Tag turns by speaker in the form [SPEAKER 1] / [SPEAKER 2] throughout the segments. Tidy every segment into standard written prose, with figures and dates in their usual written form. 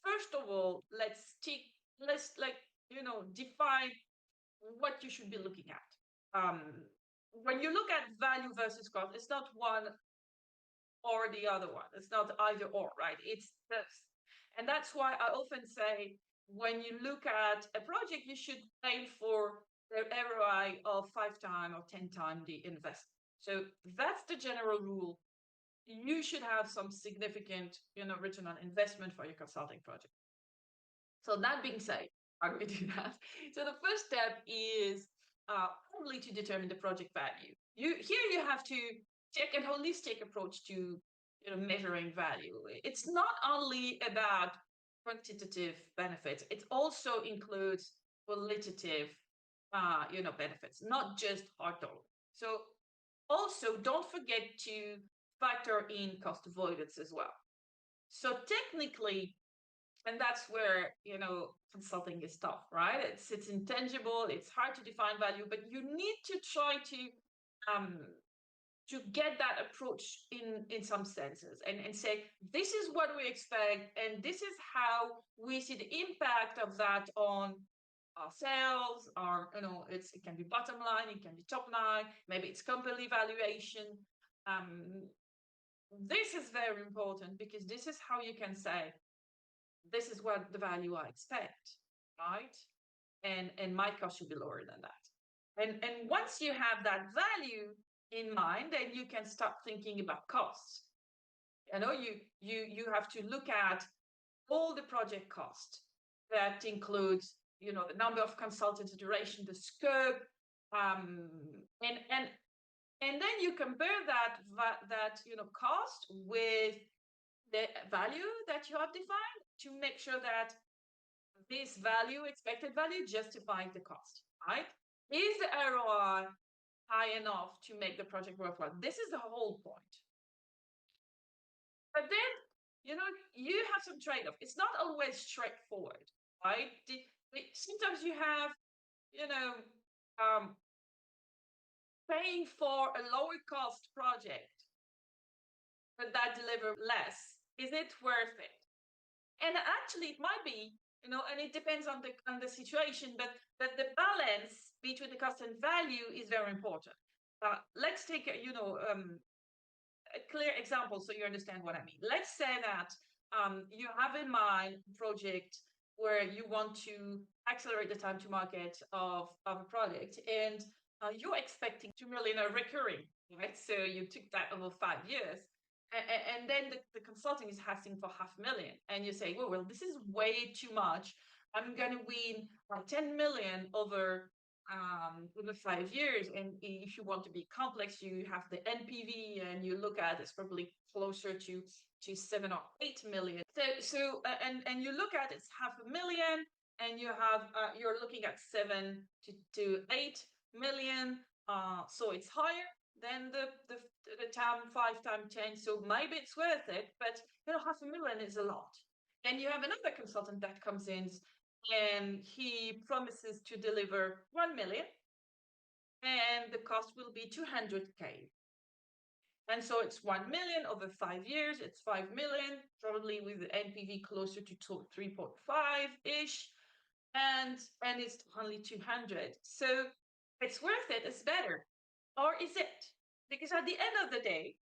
[SPEAKER 1] first of all, let's define what you should be looking at. When you look at value versus cost, it's not one or the other one. It's not either or, right? It's this. And that's why I often say when you look at a project, you should aim for the ROI of 5 times or 10 times the investment. So that's the general rule. You should have some significant, return on investment for your consulting project. So that being said, how do we do that? So the first step is probably to determine the project value. You have to take a holistic approach to measuring value. It's not only about quantitative benefits; it also includes qualitative, benefits, not just hard dollar. So also don't forget to factor in cost avoidance as well. So technically, and that's where consulting is tough, right? It's intangible, it's hard to define value, but you need to try um to get that approach in some senses, and say this is what we expect and this is how we see the impact of that on our sales, or it can be bottom line, it can be top line, maybe it's company valuation. um this is very important because this is how you can say this is what the value I expect, right? And my cost should be lower than that. And once you have that value in mind, then you can start thinking about costs. You have to look at all the project cost. That includes, the number of consultants, the duration, the scope, um, and then you compare that cost with the value that you have defined to make sure that this value, expected value, justifies the cost, right? Is the ROI high enough to make the project worthwhile? This is the whole point. But then, you have some trade-off. It's not always straightforward, right? Sometimes you have, you know, um, paying for a lower cost project, but that deliver less. Is it worth it? And actually, it might be, and it depends on the situation, but the balance between the cost and value is very important. Let's take a clear example so you understand what I mean. Let's say that you have in mind a project where you want to accelerate the time to market of a product, and you're expecting 2 million recurring, right? So you took that over 5 years. And then the consulting is asking for 500,000, and you say, well, this is way too much. I'm going to win 10 million over 5 years. And if you want to be complex, you have the NPV, and you look at it's probably closer to 7 or 8 million. And you look at it's 500,000, and you're looking at 7 to 8 million. So it's higher than the time 5 times 10. So maybe it's worth it, but 500,000 is a lot. And you have another consultant that comes in and he promises to deliver 1 million, and the cost will be 200K. And so it's 1 million over 5 years, it's 5 million, probably with the NPV closer to 3.5-ish, and it's only 200. So it's worth it, it's better. Or is it? Because at the end of the day,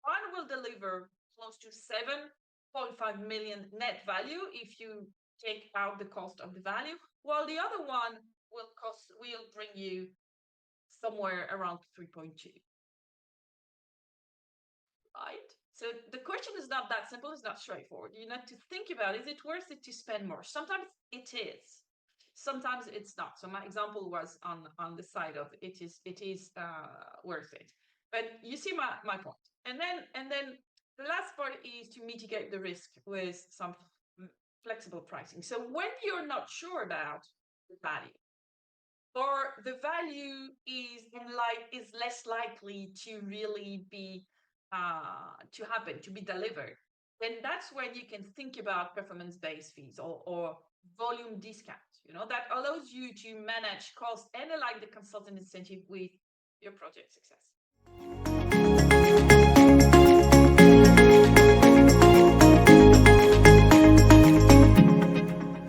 [SPEAKER 1] one will deliver close to 7.5 million net value if you take out the cost of the value, while the other one will bring you somewhere around 3.2. Right? So the question is not that simple, it's not straightforward. You need to think about, is it worth it to spend more? Sometimes it is. Sometimes it's not. So my example was on the side of it is worth it. But you see my point. And then the last part is to mitigate the risk with some flexible pricing. So when you're not sure about the value, or the value is less likely to really be to happen, to be delivered, then that's when you can think about performance-based fees or volume discounts. That allows you to manage cost and align the consultant incentive with your project success.